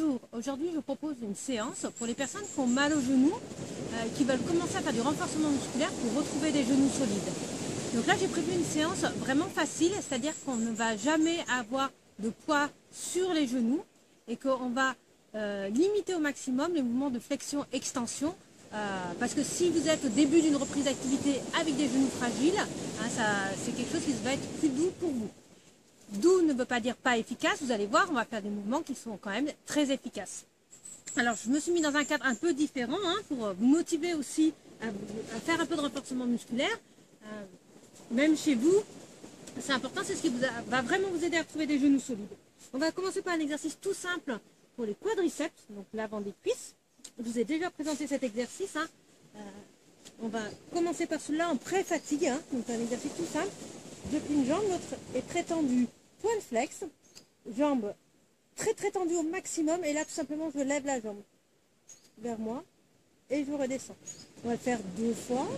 Bonjour, aujourd'hui je vous propose une séance pour les personnes qui ont mal aux genoux, qui veulent commencer à faire du renforcement musculaire pour retrouver des genoux solides. Donc là j'ai prévu une séance vraiment facile, c'est-à-dire qu'on ne va jamais avoir de poids sur les genoux et qu'on va limiter au maximum les mouvements de flexion-extension parce que si vous êtes au début d'une reprise d'activité avec des genoux fragiles, c'est quelque chose qui va être plus doux pour vous. Doux ne veut pas dire pas efficace, vous allez voir, on va faire des mouvements qui sont quand même très efficaces. Alors je me suis mis dans un cadre un peu différent pour vous motiver aussi à faire un peu de renforcement musculaire. Même chez vous, c'est important, c'est ce qui va vraiment vous aider à trouver des genoux solides. On va commencer par un exercice tout simple pour les quadriceps, donc l'avant des cuisses. Je vous ai déjà présenté cet exercice. On va commencer par celui-là en pré-fatigue, donc un exercice tout simple. Je plie une jambe, l'autre est très tendue, point de flex, jambe très tendue au maximum, et là tout simplement je lève la jambe vers moi et je redescends. On va le faire 2 fois.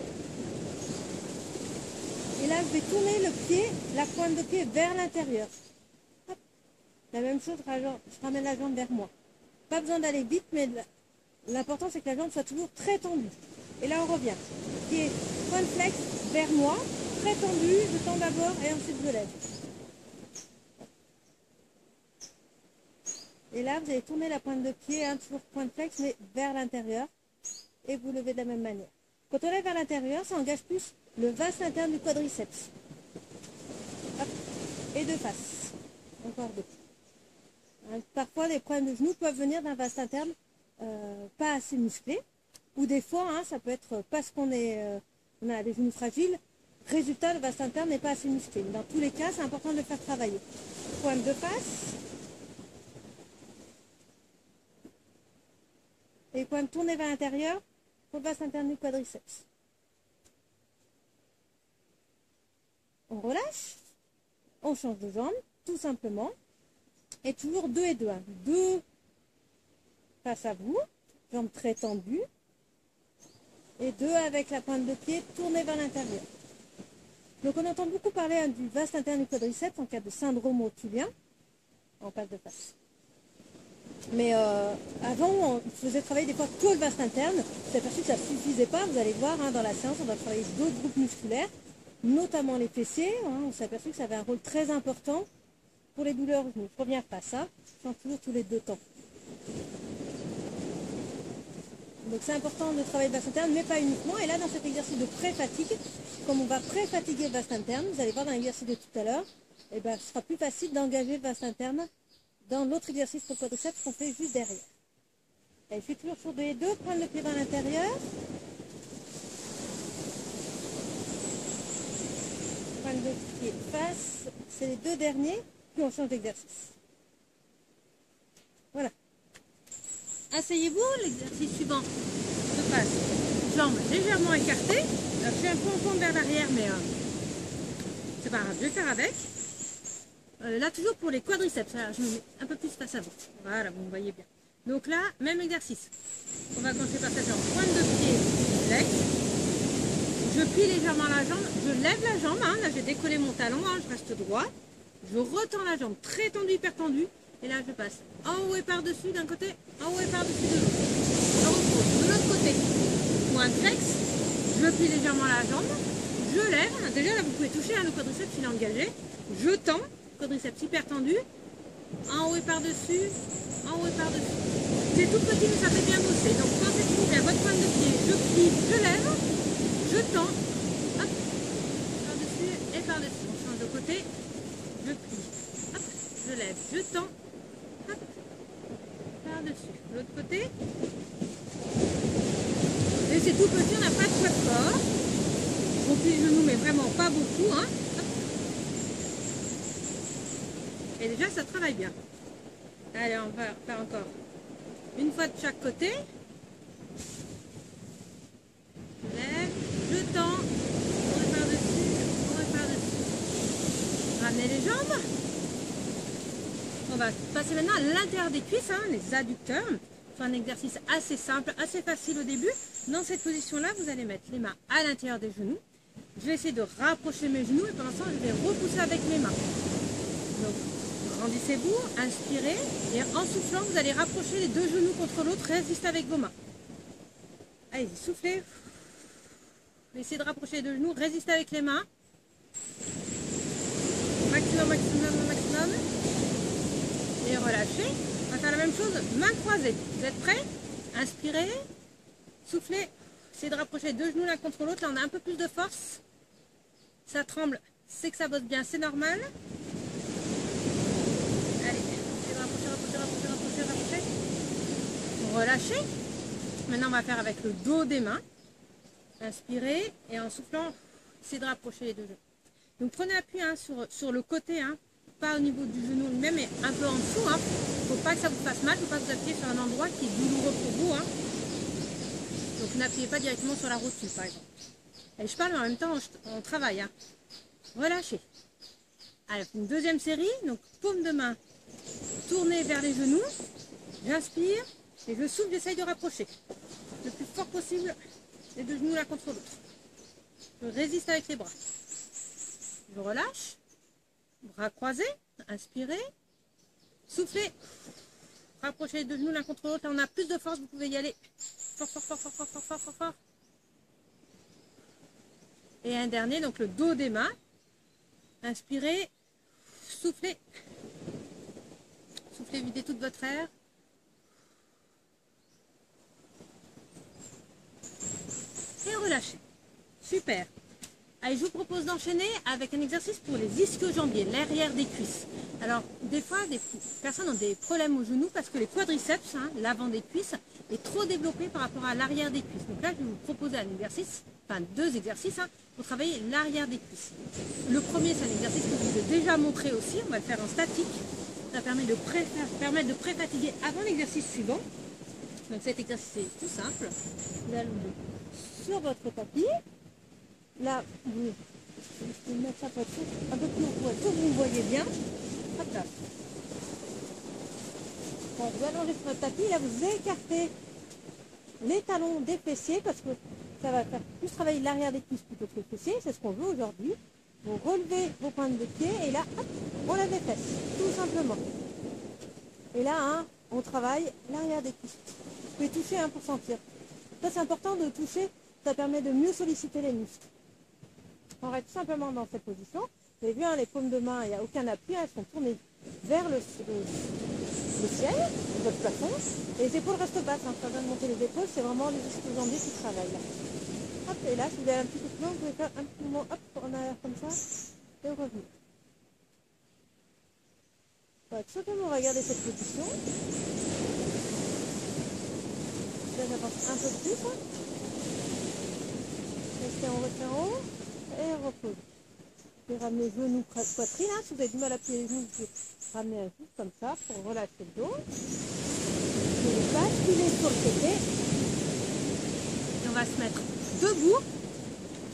Et là je vais tourner le pied, la pointe de pied vers l'intérieur. La même chose, je ramène la jambe vers moi. Pas besoin d'aller vite, mais l'important c'est que la jambe soit toujours très tendue. Et là on revient. Pied, point de flex vers moi, très tendu, je tends d'abord et ensuite je lève. Et là, vous allez tourner la pointe de pied, toujours point de flex, mais vers l'intérieur. Et vous levez de la même manière. Quand on lève vers l'intérieur, ça engage plus le vaste interne du quadriceps. Hop. Et de face. Encore 2. Parfois, les problèmes de genoux peuvent venir d'un vaste interne pas assez musclé. Ou des fois, ça peut être parce qu'on a des genoux fragiles. Résultat, le vaste interne n'est pas assez musclé. Dans tous les cas, c'est important de le faire travailler. Pointe de face. Et pointe tournée vers l'intérieur pour le vaste interne du quadriceps. On relâche. On change de jambe, tout simplement. Et toujours 2 et 2. 2 face à vous. Jambe très tendue. Et 2 avec la pointe de pied tournée vers l'intérieur. Donc on entend beaucoup parler du vaste interne du quadriceps en cas de syndrome rotulien, en passe de face. Mais avant, on faisait travailler des fois que le vaste interne. On s'est aperçu que ça ne suffisait pas. Vous allez voir, dans la séance, on va travailler d'autres groupes musculaires, notamment les fessiers. On s'est aperçu que ça avait un rôle très important pour les douleurs aux genoux. Première passe, je change toujours tous les 2 temps. Donc c'est important de travailler le vaste interne, mais pas uniquement. Et là, dans cet exercice de pré-fatigue, comme on va pré-fatiguer le vaste interne, vous allez voir dans l'exercice de tout à l'heure, ce sera plus facile d'engager le vaste interne dans l'autre exercice pour le quadriceps qu'on fait juste derrière. Et je fais toujours sur 2 et 2, prendre le pied vers l'intérieur. Prendre le pied face, c'est les 2 derniers, puis on change d'exercice. Voilà. Asseyez-vous, l'exercice suivant se passe. Jambes légèrement écartées. Alors, je suis un peu en pente vers l'arrière, mais c'est pas grave, je vais faire avec. Là, toujours pour les quadriceps. Alors, je me mets un peu plus face à vous. Voilà, vous me voyez bien. Donc là, même exercice. On va commencer par cette jambe. Pointe de pied, flex. Je plie légèrement la jambe. Je lève la jambe. Là, j'ai décollé mon talon. Je reste droit. Je retends la jambe très tendue, hyper tendue. Et là, je passe en haut et par-dessus d'un côté, en haut et par-dessus de l'autre. Je repose de l'autre côté. Pointe flex. Je plie légèrement la jambe. Je lève. Déjà, là, vous pouvez toucher le quadriceps, il est engagé. Je tends. Quadriceps hyper tendu, en haut et par-dessus, en haut et par-dessus. C'est tout petit mais ça fait bien bosser. Donc pensez toujours bien votre pointe de pied, je plie, je lève, je tends, hop, par-dessus et par-dessus. On change de côté, je plie, hop, je lève, je tends, hop, par-dessus. L'autre côté. Et c'est tout petit, on n'a pas de poids fort. On plie les genoux mais vraiment pas beaucoup. Et déjà, ça travaille bien. Allez, on va faire encore une fois de chaque côté. Je lève, je tends, on est par-dessus, Ramenez les jambes. On va passer maintenant à l'intérieur des cuisses, les adducteurs. C'est un exercice assez simple, assez facile au début. Dans cette position-là, vous allez mettre les mains à l'intérieur des genoux. Je vais essayer de rapprocher mes genoux et pendant ce temps, je vais repousser avec mes mains. Donc, Grandissez-vous, inspirez et en soufflant, vous allez rapprocher les deux genoux contre l'autre, résistez avec vos mains. Allez-y, soufflez. Essayez de rapprocher les deux genoux, résistez avec les mains. Maximum, maximum, maximum. Et relâchez. On va faire la même chose, mains croisées. Vous êtes prêts? Inspirez, soufflez. Essayez de rapprocher les deux genoux l'un contre l'autre. Là, on a un peu plus de force. Ça tremble, c'est que ça bosse bien, c'est normal. Allez, essayez de rapprocher, rapprocher, rapprocher, rapprocher, rapprocher. Relâchez. Maintenant, on va faire avec le dos des mains. Inspirez et en soufflant, essayez de rapprocher les deux genoux. Donc prenez appui hein, sur le côté, hein, pas au niveau du genou lui-même, mais un peu en dessous. Il ne faut pas que ça vous fasse mal, il ne faut pas que vous appuyez sur un endroit qui est douloureux pour vous. Hein. Donc n'appuyez pas directement sur la rotule par exemple. Et je parle mais en même temps on travaille. Hein. Relâchez. Allez, une deuxième série, donc paume de main tournée vers les genoux. J'inspire et je souffle, j'essaye de rapprocher le plus fort possible les deux genoux l'un contre l'autre. Je résiste avec les bras. Je relâche. Bras croisés. Inspirez. Soufflez. Rapprochez les deux genoux l'un contre l'autre. Là, on a plus de force. Vous pouvez y aller. Fort, fort, fort, fort, fort, fort, fort, fort, fort. Et un dernier, donc le dos des mains. Inspirez. Soufflez. Soufflez, videz toute votre air. Et relâchez. Super. Allez, je vous propose d'enchaîner avec un exercice pour les ischio-jambiers, l'arrière des cuisses. Alors, des fois, des personnes ont des problèmes aux genoux parce que les quadriceps, hein, l'avant des cuisses, est trop développé par rapport à l'arrière des cuisses. Donc là, je vais vous proposer un exercice, enfin 2 exercices, hein, pour travailler l'arrière des cuisses. Le premier, c'est un exercice que je vous ai déjà montré aussi. On va le faire en statique. Ça permet de pré-fatiguer avant l'exercice suivant. Donc cet exercice est tout simple. Vous allez sur votre tapis. Là, je vais mettre ça pour être un peu plus haut pour être sûr que vous me voyez bien. Hop là. Bon, vous allongez sur votre tapis. Là, vous écartez les talons des fessiers parce que ça va faire plus travailler l'arrière des cuisses plutôt que les fessiers. C'est ce qu'on veut aujourd'hui. Vous relevez vos pointes de pied et là, hop, on lève les fesses, tout simplement. Et là, hein, on travaille l'arrière des cuisses. Vous pouvez toucher hein, pour sentir. Ça, c'est important de toucher. Ça permet de mieux solliciter les muscles. On reste tout simplement dans cette position. Vous avez vu, hein, les paumes de main, il n'y a aucun appui. Hein, elles sont tournées vers le ciel, votre plafond. Et les épaules restent basses. Hein, pas besoin de monter les épaules. C'est vraiment les ischio-jambiers qui travaillent. Là. Hop, et là, si vous allez un petit peu plus loin, vous pouvez faire un petit mouvement hop, en arrière comme ça. Et revenir. On va tout simplement regarder cette position. Là, j'avance un peu plus. Hein. Restez en haut, en haut. Et repose. Vous pouvez ramener genoux, poitrine. Hein. Si vous avez du mal à plier les genoux, vous pouvez ramener un coup comme ça pour relâcher le dos. Vous pouvez basculer sur le côté. Et on va se mettre debout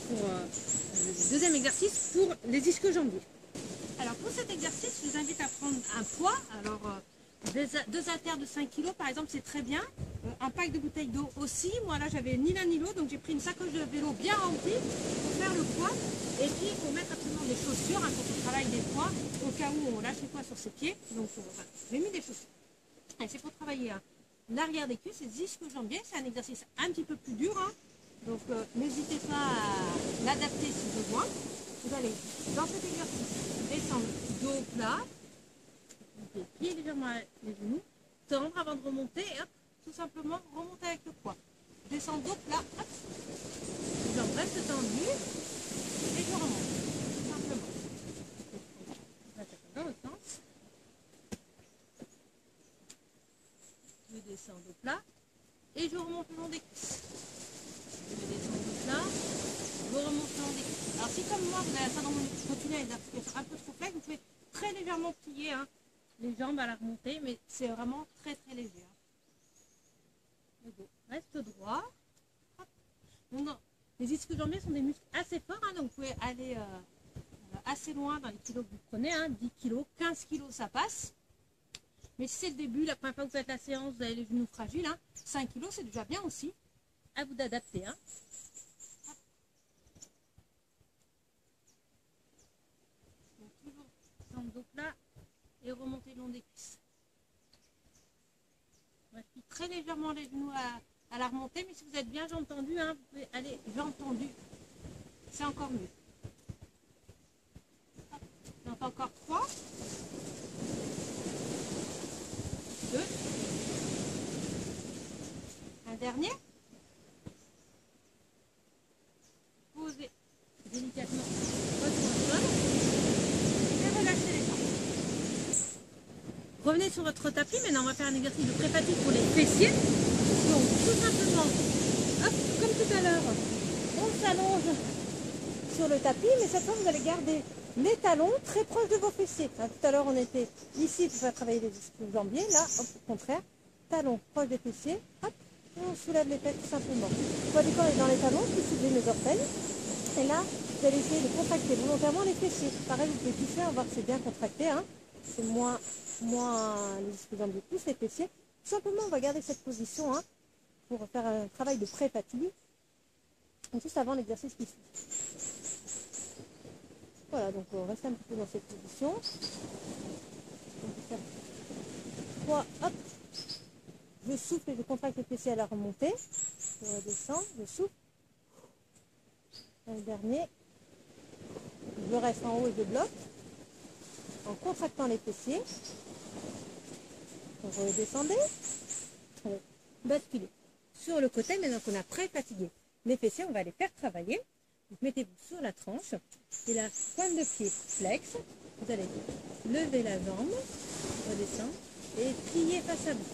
pour le deuxième exercice pour les ischio-jambiers. Alors pour cet exercice, je vous invite à prendre un poids. Alors 2 haltères de 5 kg par exemple, c'est très bien. Un pack de bouteilles d'eau aussi. Moi là, j'avais ni l'un ni l'autre, donc j'ai pris une sacoche de vélo bien remplie pour faire le poids. Et puis il faut mettre absolument des chaussures hein, quand on travaille des poids, au cas où on lâche les poids sur ses pieds. Donc j'ai mis des chaussures. Et c'est pour travailler hein, l'arrière des cuisses, les ischio-jambiers. C'est un exercice un petit peu plus dur. Hein. Donc n'hésitez pas à l'adapter si besoin. Vous allez dans cet exercice descendre dos plat, plier légèrement les genoux, tendre avant de remonter et hop, tout simplement remonter avec le poids. Descendre dos plat, hop, les jambes restent tendues et je remonte, tout simplement. Dans l'autre sens. Je descends dos plat et je remonte le long des cuisses. Je descends dos plat. Je remonte le long des cuisses. Alors si comme moi vous avez un syndrome rotulaire et des articulations un peu trop flexibles, vous pouvez très légèrement plier hein, les jambes à la remontée, mais c'est vraiment très très léger. Hein. Le dos reste droit. Donc, non, les ischio-jambiers sont des muscles assez forts, hein, donc vous pouvez aller assez loin dans les kilos que vous prenez, hein, 10 kg, 15 kg ça passe. Mais si c'est le début, la première fois que vous faites la séance, vous avez les genoux fragiles, hein, 5 kg c'est déjà bien aussi. À vous d'adapter. Hein. Donc toujours dans le dos plat et et remonter le long des cuisses. On appuie très légèrement les genoux à la remontée, mais si vous êtes bien jambes tendues, hein, vous pouvez aller jambes tendues. C'est encore mieux. Hop. Donc encore 3, 2, un dernier. Posez délicatement votre console et relâchez les jambes. Revenez sur votre tapis. Maintenant, on va faire un exercice de pré-fatigue pour les fessiers. Donc, tout simplement, hop, comme tout à l'heure, on s'allonge sur le tapis, mais cette fois, vous allez garder les talons très proches de vos fessiers. Hein, tout à l'heure, on était ici pour faire travailler les disques jambiers. Là, hop, au contraire, talons proches des fessiers. Hop, et on soulève les fesses tout simplement. Le poids du corps est dans les talons, puis soulevez mes orteils. Et là, vous allez essayer de contracter volontairement les fessiers. Pareil, vous pouvez toucher, on va voir que c'est bien contracté. Hein. C'est moins les disques jambiers plus les fessiers. Tout simplement, on va garder cette position hein, pour faire un travail de pré-fatigue. Juste avant l'exercice qui suit. Voilà, donc on reste un petit peu dans cette position. On peut faire 3, hop. Je souffle et je contracte les fessiers à la remontée. Je redescends, je souffle. Un dernier. Je reste en haut et je bloque. En contractant les fessiers. Vous redescendez. Basculez sur le côté. Maintenant qu'on a pré-fatigué les fessiers, on va les faire travailler. Donc, mettez-vous sur la tranche et la pointe de pied flex. Vous allez lever la jambe, redescendre et plier face à vous.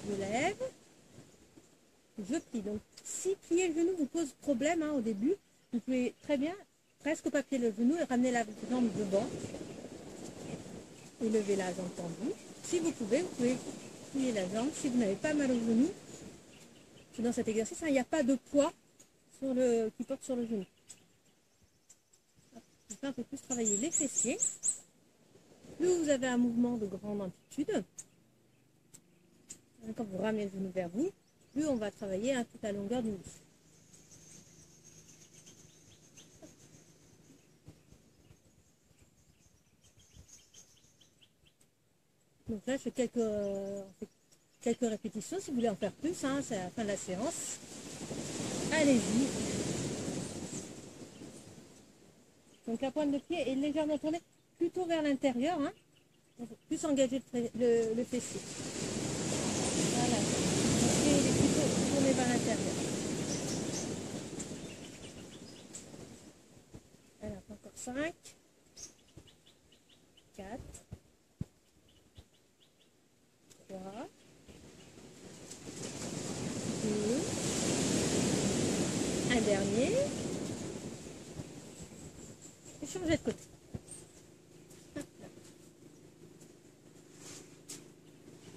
Je lève, je plie. Donc, si plier le genou vous pose problème hein, au début, vous pouvez très bien presque pas plier le genou et ramener la jambe devant et lever la jambe tendue. Si vous pouvez plier la jambe. Si vous n'avez pas mal au genou, dans cet exercice, hein, il n'y a pas de poids qui porte sur le genou. Je fais un peu plus travailler les fessiers. Plus vous avez un mouvement de grande amplitude, quand vous ramenez le genou vers vous, plus on va travailler hein, toute la longueur du muscle. Donc là, je fais quelques répétitions. Si vous voulez en faire plus, hein, c'est à la fin de la séance. Allez-y. Donc la pointe de pied est légèrement tournée plutôt vers l'intérieur, hein, plus engager le fessier. Voilà. Le pied il est plutôt tourné vers l'intérieur. Alors encore 5, 4, 3, 2, un dernier. Et changer de côté.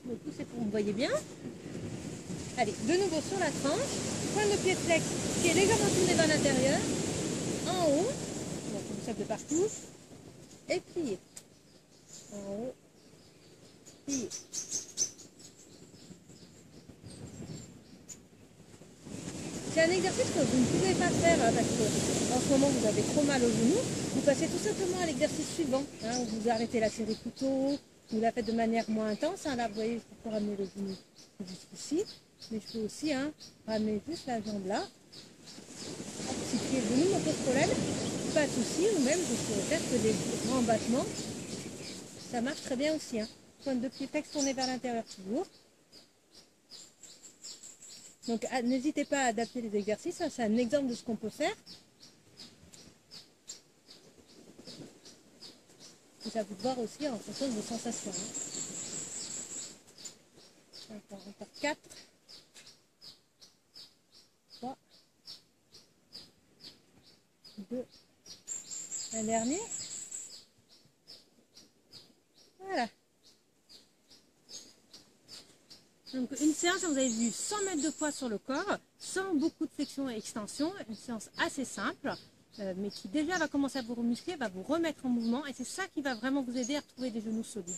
Donc tout c'est pour vous voyez bien. Allez, de nouveau sur la tranche. Pointe de pied flex qui est légèrement tourné vers l'intérieur. En haut. Donc on ça de partout. Et plier. En haut. Plier. C'est un exercice que vous ne pouvez pas faire parce qu'en ce moment vous avez trop mal au genou. Vous passez tout simplement à l'exercice suivant. Hein, vous arrêtez la série plus tôt, vous la faites de manière moins intense. Hein, là vous voyez, je peux ramener le genou jusqu'ici. Mais je peux aussi hein, ramener juste la jambe là. Si le genou me pose problème, pas de souci. Ou même je peux faire que des grands battements. Ça marche très bien aussi. Hein. Pointe de pied flex tournée vers l'intérieur toujours. Donc n'hésitez pas à adapter les exercices, c'est un exemple de ce qu'on peut faire. Et ça vous voir aussi en fonction de vos sensations. Hein. Encore 4, 3, 2, un dernier. Voilà. Donc une séance, vous avez vu, sans mettre de poids sur le corps, sans beaucoup de flexion et extension, une séance assez simple, mais qui déjà va commencer à vous remuscler, va vous remettre en mouvement et c'est ça qui va vraiment vous aider à retrouver des genoux solides.